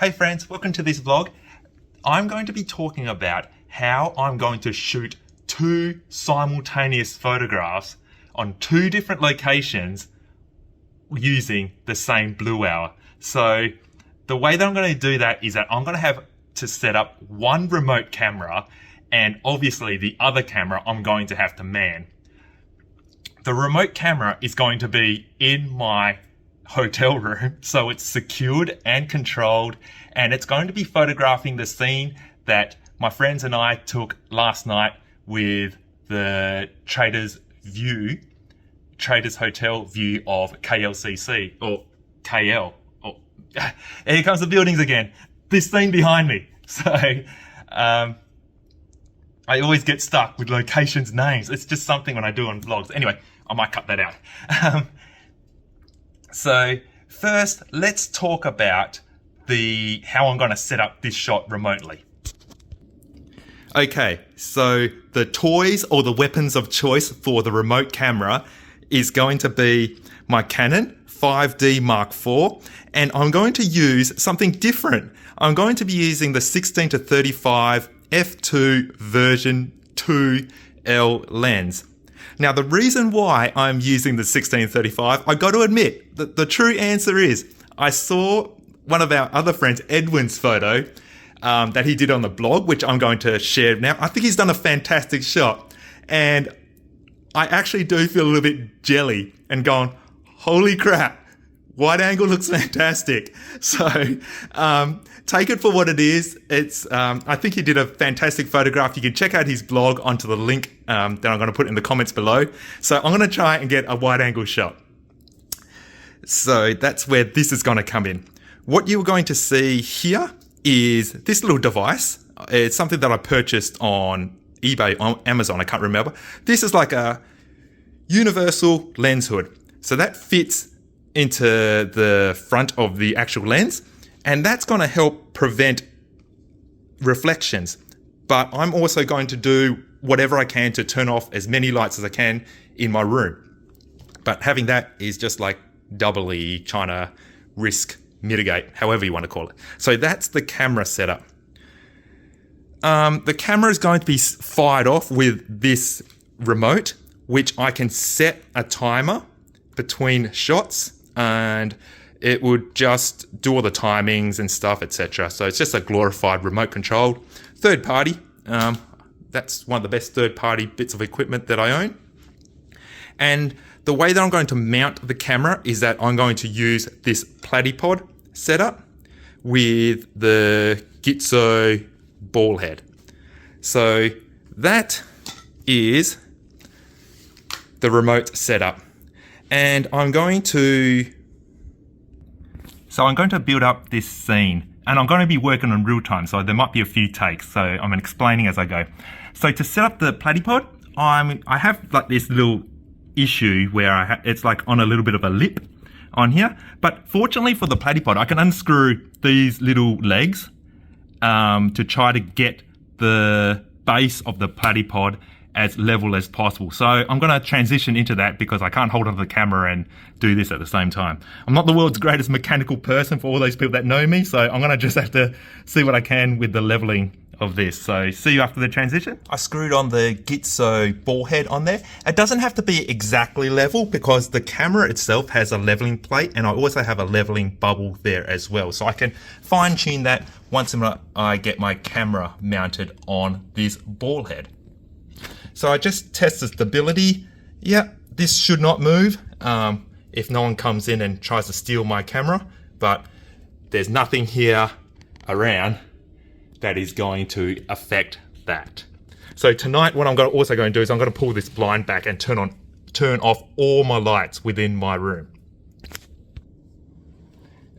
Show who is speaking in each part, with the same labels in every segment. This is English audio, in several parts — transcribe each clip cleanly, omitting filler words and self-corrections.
Speaker 1: Hey friends, welcome to this vlog. I'm going to be talking about how I'm going to shoot two simultaneous photographs on two different locations using the same blue hour. So the way that I'm going to do that is that I'm going to have to set up one remote camera, and obviously the other camera I'm going to have to man. The remote camera is going to be in my hotel room, so it's secured and controlled, and it's going to be photographing the scene that my friends and I took last night with the Traders Hotel view of KLCC, or KL. Oh, here comes the buildings again. This scene behind me. So I always get stuck with locations names. It's just something when I do on vlogs. Anyway, I might cut that out. So first, let's talk about how I'm going to set up this shot remotely. Okay, so the toys or the weapons of choice for the remote camera is going to be my Canon 5D Mark IV, and I'm going to use something different. I'm going to be using the 16-35 f2 version 2L lens. Now, the reason why I'm using the 16-35, I got to admit that the true answer is I saw one of our other friends, Edwin's photo that he did on the blog, which I'm going to share now. I think he's done a fantastic shot, and I actually do feel a little bit jelly and going, holy crap, wide angle looks fantastic. So take it for what it is. It's I think he did a fantastic photograph. You can check out his blog onto the link that I'm going to put in the comments below. So I'm going to try and get a wide angle shot. So that's where this is going to come in. What you're going to see here is this little device. It's something that I purchased on eBay, on Amazon, I can't remember. This is like a universal lens hood. So that fits into the front of the actual lens, and that's going to help prevent reflections. But I'm also going to do whatever I can to turn off as many lights as I can in my room. But having that is just like doubly trying to mitigate, however you want to call it. So that's the camera setup. The camera is going to be fired off with this remote, which I can set a timer between shots, and it would just do all the timings and stuff, etc. So it's just a glorified remote controlled third party. That's one of the best third party bits of equipment that I own. And the way that I'm going to mount the camera is that I'm going to use this platypod setup with the Gitzo ball head. So that is the remote setup. And I'm going to build up this scene, and I'm going to be working on real time, so there might be a few takes, so I'm explaining as I go. So to set up the platypod, I have like this little issue where it's like on a little bit of a lip on here, but fortunately for the platypod, I can unscrew these little legs to try to get the base of the platypod as level as possible. So I'm going to transition into that because I can't hold onto the camera and do this at the same time. I'm not the world's greatest mechanical person for all those people that know me, so I'm going to just have to see what I can with the leveling of this. So see you after the transition. I screwed on the Gitzo ball head on there. It doesn't have to be exactly level because the camera itself has a leveling plate, and I also have a leveling bubble there as well. So I can fine tune that once I get my camera mounted on this ball head. So I just test the stability. Yeah, this should not move if no one comes in and tries to steal my camera, but there's nothing here around that is going to affect that. So tonight, what I'm also going to do is I'm going to pull this blind back and turn off all my lights within my room.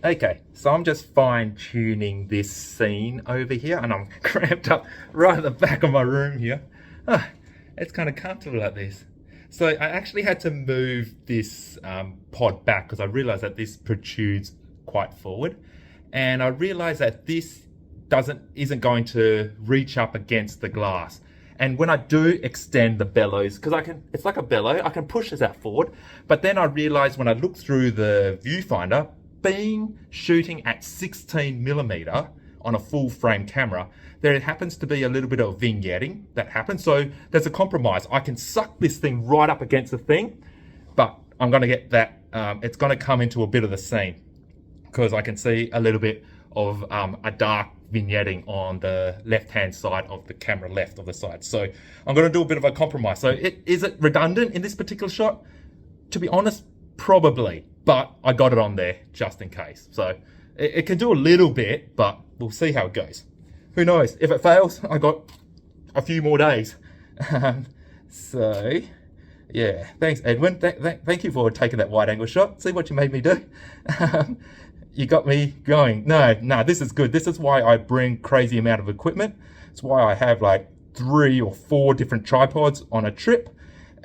Speaker 1: Okay, so I'm just fine tuning this scene over here, and I'm cramped up right at the back of my room here. It's kind of comfortable like this. So I actually had to move this pod back because I realized that this protrudes quite forward, and I realized that this isn't going to reach up against the glass. And when I do extend the bellows, because it's like a bellow, I can push this out forward, but then I realized when I look through the viewfinder, being shooting at 16mm on a full frame camera, there happens to be a little bit of vignetting that happens. So there's a compromise. I can suck this thing right up against the thing, but I'm going to get that, it's going to come into a bit of the scene because I can see a little bit of a dark vignetting on the left-hand side of the camera, left of the side. So I'm going to do a bit of a compromise. So is it redundant in this particular shot? To be honest, probably, but I got it on there just in case. So it can do a little bit, but we'll see how it goes. Who knows? If it fails, I got a few more days. So, yeah. Thanks, Edwin. Thank you for taking that wide-angle shot. See what you made me do? You got me going. No, this is good. This is why I bring crazy amount of equipment. It's why I have like 3 or 4 different tripods on a trip.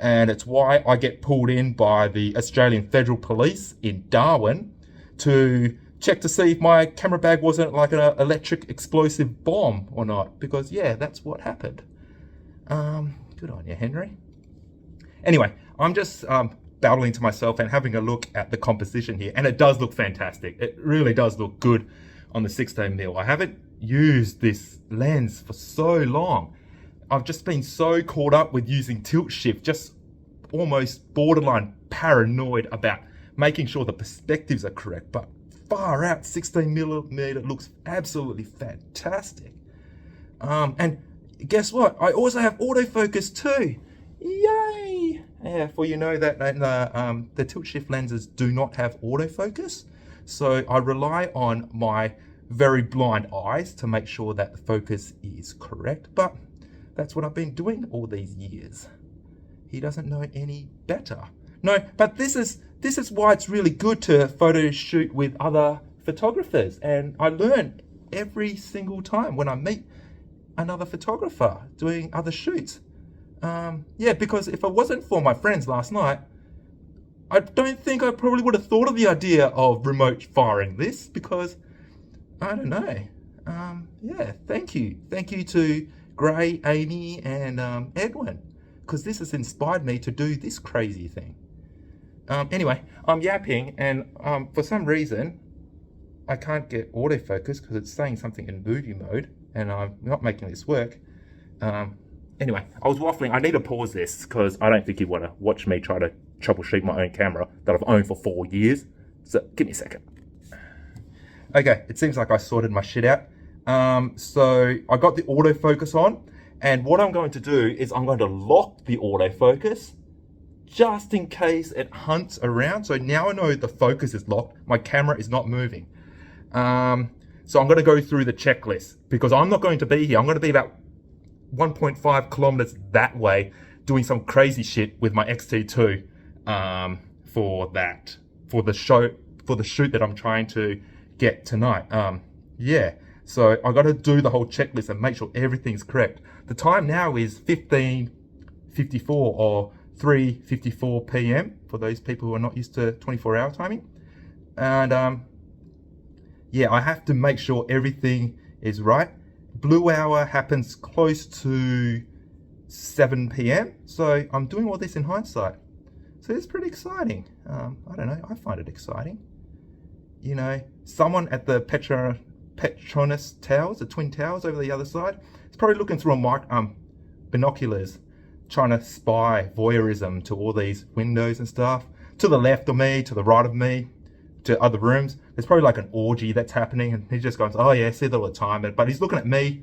Speaker 1: And it's why I get pulled in by the Australian Federal Police in Darwin to check to see if my camera bag wasn't like an electric explosive bomb or not, because yeah, that's what happened. Good on you, Henry. Anyway, I'm just battling to myself and having a look at the composition here, and it does look fantastic. It really does look good on the 16mm. I haven't used this lens for so long. I've just been so caught up with using tilt shift, just almost borderline paranoid about making sure the perspectives are correct, but far out 16mm looks absolutely fantastic. And guess what? I also have autofocus too. Yay! Yeah, for you know that the tilt shift lenses do not have autofocus, so I rely on my very blind eyes to make sure that the focus is correct. But that's what I've been doing all these years. He doesn't know any better. No, but this is why it's really good to photo shoot with other photographers. And I learn every single time when I meet another photographer doing other shoots. Yeah, because if it wasn't for my friends last night, I don't think I probably would have thought of the idea of remote firing this, because I don't know. Yeah, thank you. Thank you to Gray, Amy, and Edwin, because this has inspired me to do this crazy thing. Anyway, I'm yapping, and for some reason, I can't get autofocus because it's saying something in movie mode, and I'm not making this work. Anyway, I was waffling. I need to pause this because I don't think you want to watch me try to troubleshoot my own camera that I've owned for 4 years. So give me a second. Okay, it seems like I sorted my shit out. So I got the autofocus on, and what I'm going to do is I'm going to lock the autofocus just in case it hunts around. So now I know the focus is locked. My camera is not moving. So I'm going to go through the checklist because I'm not going to be here. I'm going to be about 1.5 kilometers that way doing some crazy shit with my X-T2 for the shoot that I'm trying to get tonight. Yeah, so I got to do the whole checklist and make sure everything's correct. The time now is 15:54 or 3:54 p.m. for those people who are not used to 24-hour timing. And yeah, I have to make sure everything is right. Blue hour happens close to 7 p.m. So I'm doing all this in hindsight. So it's pretty exciting. I don't know, I find it exciting. You know, someone at the Petronas Towers, the Twin Towers over the other side, is probably looking through a binoculars, trying to spy voyeurism to all these windows and stuff. To the left of me, to the right of me, to other rooms. There's probably like an orgy that's happening, and he just goes, oh yeah, I see that all the time. But he's looking at me,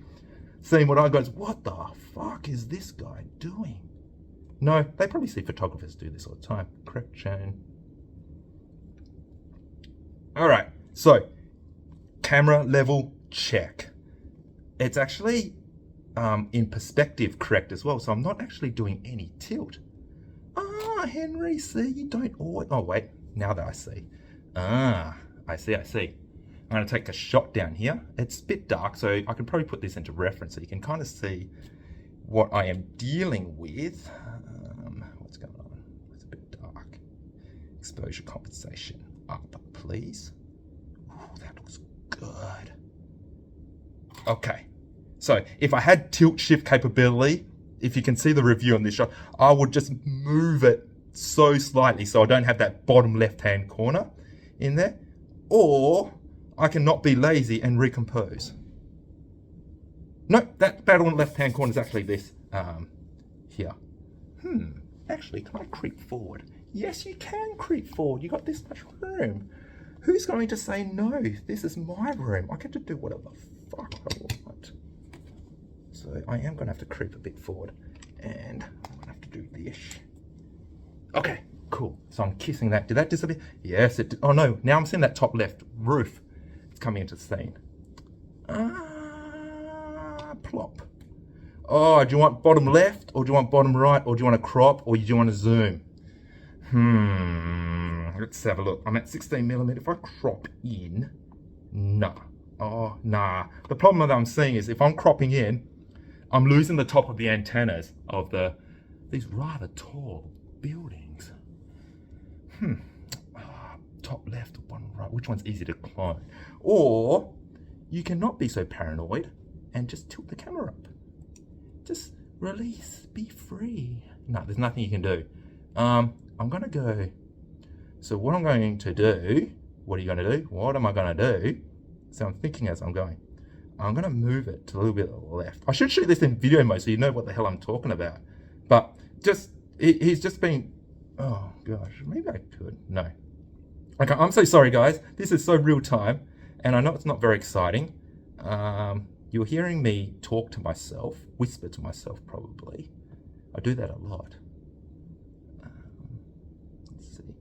Speaker 1: seeing what I goes, what the fuck is this guy doing? No, they probably see photographers do this all the time. Correction. All right, so camera level check. It's actually in perspective correct as well, so I'm not actually doing any tilt. Ah, Henry, see, you don't always, oh wait, now that I see. Ah, I see. I'm going to take a shot down here. It's a bit dark, so I can probably put this into reference so you can kind of see what I am dealing with. What's going on? It's a bit dark. Exposure compensation up, please. Ooh, that looks good. Okay, so if I had tilt shift capability, if you can see the review on this shot, I would just move it so slightly so I don't have that bottom left-hand corner in there. or I can not be lazy and recompose. No, that bottom left-hand corner is actually this here. Actually, can I creep forward? Yes, you can creep forward. You got this much room. Who's going to say no? This is my room. I get to do whatever the fuck I want. So I am going to have to creep a bit forward, and I'm going to have to do this. Okay, cool. So I'm kissing that. Did that disappear? Yes, it did. Oh no, now I'm seeing that top left roof. It's coming into the scene. Plop. Oh, do you want bottom left, or do you want bottom right, or do you want to crop, or do you want to zoom? Let's have a look. I'm at 16mm. If I crop in, nah. Oh, nah. The problem that I'm seeing is if I'm cropping in, I'm losing the top of the antennas of these rather tall buildings. Top left or bottom right, which one's easy to climb? Or you cannot be so paranoid and just tilt the camera up. Just release, be free. No, there's nothing you can do. I'm gonna go. So what I'm going to do, what are you gonna do? What am I gonna do? So I'm thinking as I'm going. I'm gonna move it to a little bit to the left. I should shoot this in video mode so you know what the hell I'm talking about. But just, he's just been, oh gosh, maybe I could, no. Okay, I'm so sorry guys. This is so real time and I know it's not very exciting. You're hearing me talk to myself, whisper to myself probably. I do that a lot. Let's see,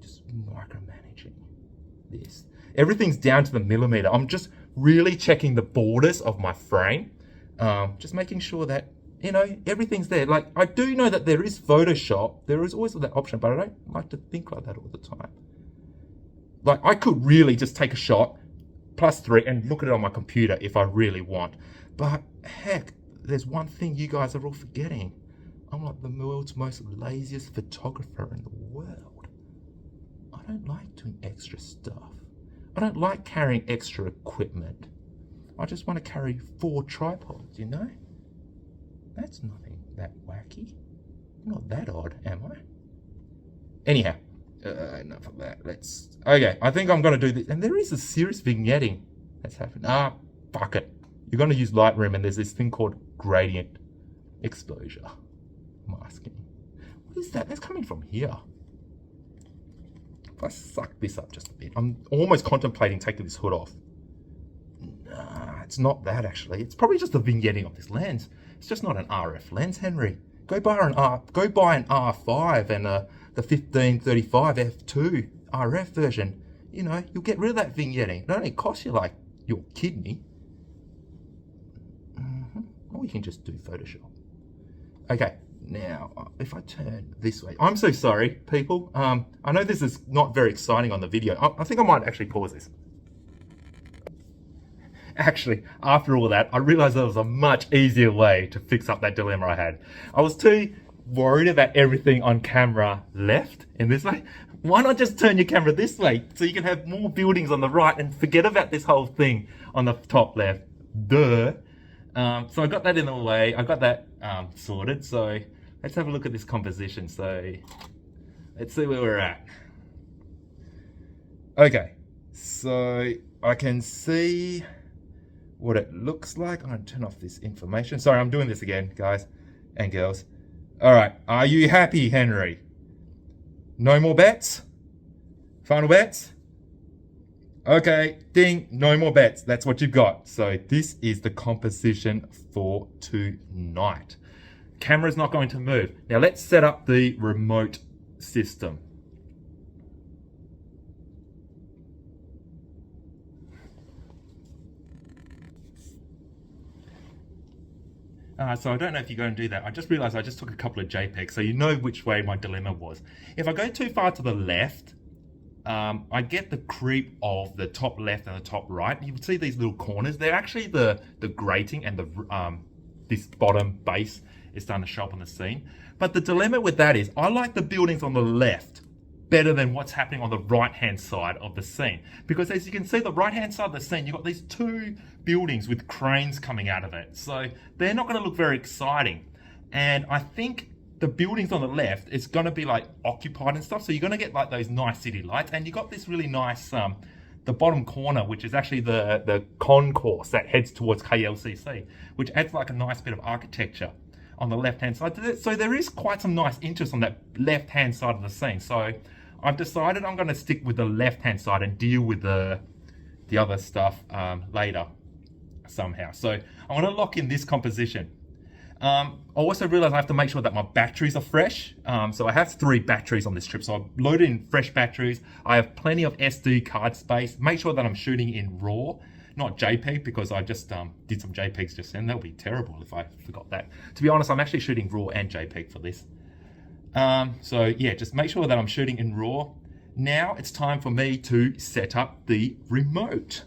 Speaker 1: just micromanaging this. Everything's down to the millimeter. I'm just really checking the borders of my frame. Just making sure that, you know, everything's there. Like, I do know that there is Photoshop. There is always that option, but I don't like to think like that all the time. Like, I could really just take a shot, +3, and look at it on my computer if I really want. But heck, there's one thing you guys are all forgetting. I'm like the world's most laziest photographer in the world. I don't like doing extra stuff. I don't like carrying extra equipment. I just want to carry 4 tripods, you know? That's nothing that wacky. I'm not that odd, am I? Anyhow, enough of that. Okay, I think I'm going to do this. And there is a serious vignetting that's happened. Fuck it. You're going to use Lightroom and there's this thing called gradient exposure masking. What is that? That's coming from here. If I suck this up just a bit, I'm almost contemplating taking this hood off. Nah, it's not that actually. It's probably just the vignetting of this lens. It's just not an RF lens, Henry. Go buy an R5 and the 1535 f2 RF version. You know, you'll get rid of that vignetting. It only costs you like your kidney. Or you can just do Photoshop. Okay, now if I turn this way, I'm so sorry, people. I know this is not very exciting on the video. I think I might actually pause this. Actually, after all that, I realized there was a much easier way to fix up that dilemma I had. I was too worried about everything on camera left in this way. Why not just turn your camera this way so you can have more buildings on the right and forget about this whole thing on the top left? Duh. So I got that in the way. I got that sorted. So let's have a look at this composition. So let's see where we're at. Okay, so I can see what it looks like. I'm going to turn off this information. Sorry, I'm doing this again, guys and girls. All right, are you happy, Henry? No more bets? Final bets? Okay, ding, no more bets. That's what you've got. So this is the composition for tonight. Camera's not going to move. Now let's set up the remote system. So I don't know if you're going to do that. I just realized I just took a couple of JPEGs, so you know which way my dilemma was. If I go too far to the left, I get the creep of the top left and the top right. You can see these little corners. They're actually the grating and the this bottom base is starting to show up on the scene. But the dilemma with that is I like the buildings on the left better than what's happening on the right-hand side of the scene. Because as you can see, the right-hand side of the scene, you've got these 2 buildings with cranes coming out of it. So they're not going to look very exciting. And I think the buildings on the left, it's going to be like occupied and stuff. So you're going to get like those nice city lights. And you got this really nice the bottom corner, which is actually the concourse that heads towards KLCC, which adds like a nice bit of architecture on the left-hand side. So there is quite some nice interest on that left-hand side of the scene. So I've decided I'm going to stick with the left-hand side and deal with the other stuff later somehow. So I want to lock in this composition. I also realized I have to make sure that my batteries are fresh. So I have 3 batteries on this trip. So I've loaded in fresh batteries. I have plenty of SD card space. Make sure that I'm shooting in RAW, not JPEG, because I just did some JPEGs just then. That would be terrible if I forgot that. To be honest, I'm actually shooting RAW and JPEG for this. So yeah, just make sure that I'm shooting in RAW. Now it's time for me to set up the remote.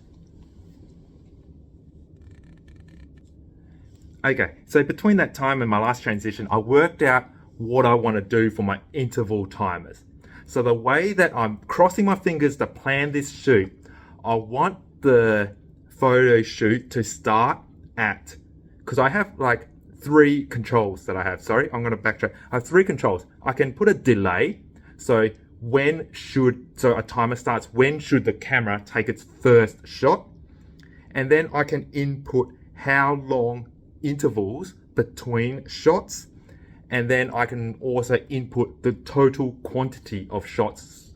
Speaker 1: Okay, so between that time and my last transition, I worked out what I want to do for my interval timers. So the way that I'm crossing my fingers to plan this shoot, I want the photo shoot to start at, because I have like 3 controls that I have. Sorry, I'm going to backtrack. I have 3 controls. I can put a delay. So a timer starts, when should the camera take its first shot? And then I can input how long intervals between shots, and then I can also input the total quantity of shots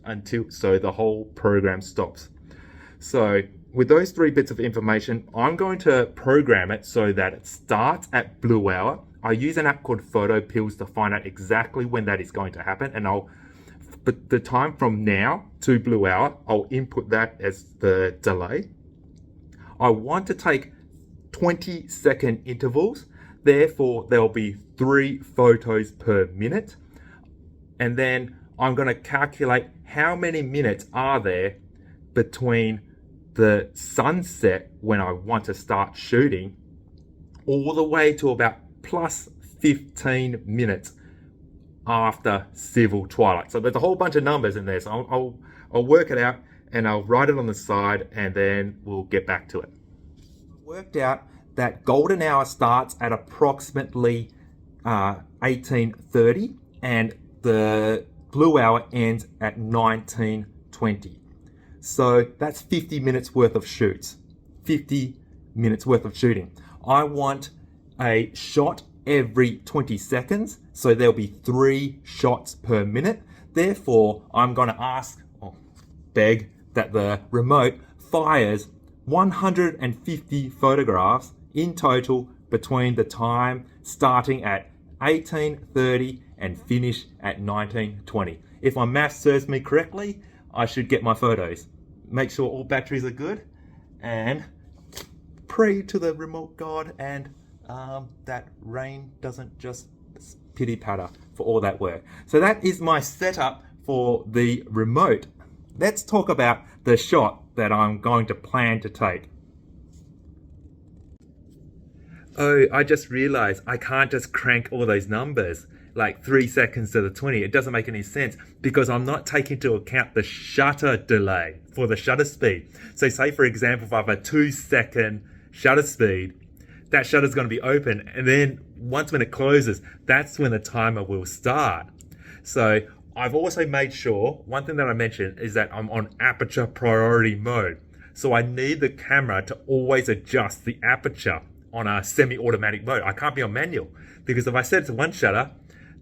Speaker 1: so the whole program stops. So with those 3 bits of information, I'm going to program it so that it starts at blue hour. I use an app called Fotopro to find out exactly when that is going to happen, and but the time from now to blue hour, I'll input that as the delay. I want to take 20-second intervals, therefore there'll be 3 photos per minute, and then I'm going to calculate how many minutes are there between the sunset when I want to start shooting all the way to about plus 15 minutes after civil twilight. So there's a whole bunch of numbers in there, so I'll work it out and I'll write it on the side, and then we'll get back to it. Worked out that golden hour starts at approximately 18:30 and the blue hour ends at 19:20. So that's 50 minutes worth of shoots. 50 minutes worth of shooting. I want a shot every 20 seconds, so there'll be 3 shots per minute. Therefore, I'm going to beg that the remote fires 150 photographs in total between the time starting at 18:30 and finish at 19:20. If my math serves me correctly, I should get my photos. Make sure all batteries are good and pray to the remote god and that rain doesn't just pity patter for all that work. So that is my setup for the remote. Let's talk about the shot that I'm going to plan to take. Oh, I just realized I can't just crank all those numbers like 3 seconds to the 20. It doesn't make any sense because I'm not taking into account the shutter delay for the shutter speed. So say for example, if I have a 2-second shutter speed, that shutter is going to be open, and then once when it closes, that's when the timer will start. So I've also made sure, one thing that I mentioned is that I'm on aperture priority mode. So I need the camera to always adjust the aperture on a semi-automatic mode. I can't be on manual because if I set it to one shutter,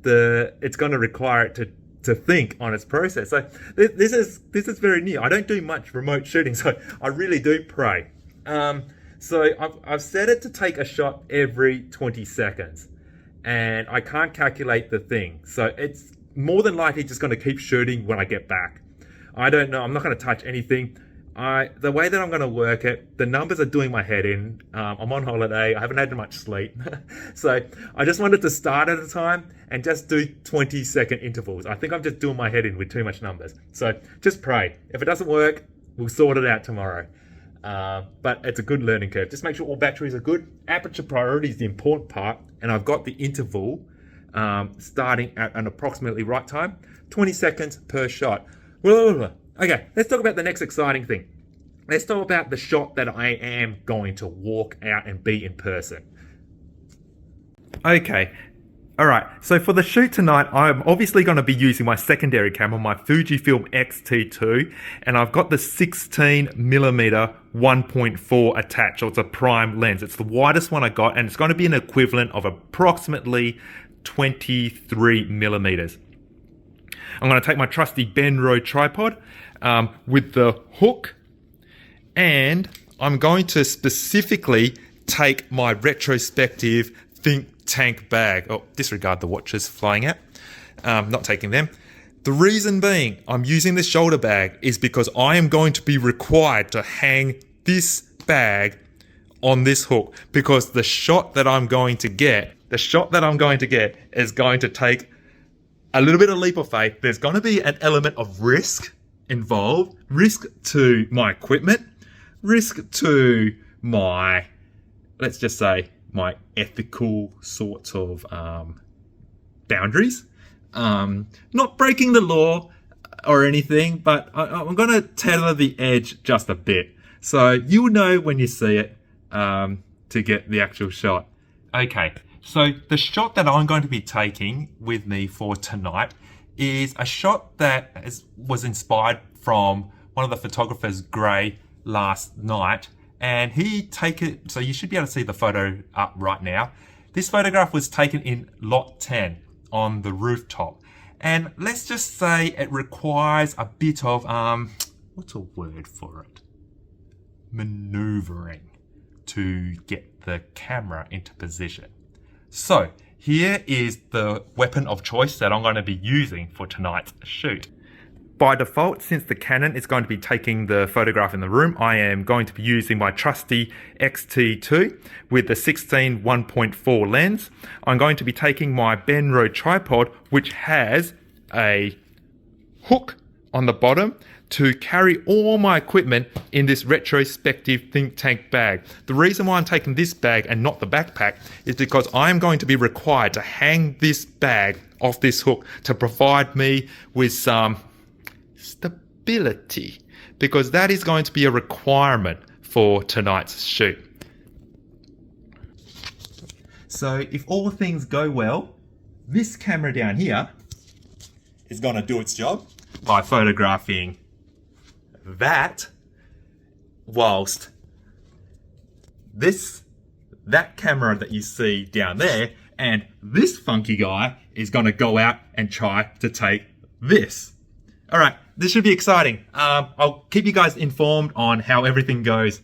Speaker 1: it's going to require it to think on its process. So this is very new. I don't do much remote shooting, so I really do pray. So I've set it to take a shot every 20 seconds, and I can't calculate the thing. So it's more than likely just going to keep shooting when I get back. I don't know. I'm not going to touch anything. The way that I'm going to work it, the numbers are doing my head in. I'm on holiday. I haven't had much sleep. So I just wanted to start at a time and just do 20-second intervals. I think I'm just doing my head in with too much numbers. So just pray. If it doesn't work, we'll sort it out tomorrow. But it's a good learning curve. Just make sure all batteries are good. Aperture priority is the important part. And I've got the interval starting at an approximately right time. 20 seconds per shot. Okay, let's talk about the next exciting thing. Let's talk about the shot that I am going to walk out and be in person. Okay, Alright, so for the shoot tonight, I'm obviously going to be using my secondary camera, my Fujifilm X-T2, and I've got the 16mm 1.4 attached, so it's a prime lens. It's the widest one I got, and it's going to be an equivalent of approximately 23mm. I'm going to take my trusty Benro tripod with the hook, and I'm going to specifically take my retrospective Think Tank bag. Oh, disregard the watches flying out. Not taking them. The reason being I'm using this shoulder bag is because I am going to be required to hang this bag on this hook, because the shot that I'm going to get is going to take a little bit of leap of faith. There's going to be an element of risk involved. Risk to my equipment, risk to my, let's just say, my ethical sorts of boundaries. Not breaking the law or anything, but I'm going to tether the edge just a bit. So you'll know when you see it to get the actual shot. Okay, so the shot that I'm going to be taking with me for tonight is a shot that was inspired from one of the photographers, Grey, last night. And so you should be able to see the photo up right now. This photograph was taken in lot 10 on the rooftop. And let's just say it requires a bit of, what's a word for it? Maneuvering to get the camera into position. So here is the weapon of choice that I'm going to be using for tonight's shoot. By default, since the Canon is going to be taking the photograph in the room, I am going to be using my trusty X-T2 with the 16 1.4 lens. I'm going to be taking my Benro tripod, which has a hook on the bottom to carry all my equipment in this retrospective Think Tank bag. The reason why I'm taking this bag and not the backpack is because I am going to be required to hang this bag off this hook to provide me with some stability, because that is going to be a requirement for tonight's shoot. So if all things go well, this camera down here is going to do its job by photographing that, whilst that camera that you see down there and this funky guy is going to go out and try to take this. All right, this should be exciting. I'll keep you guys informed on how everything goes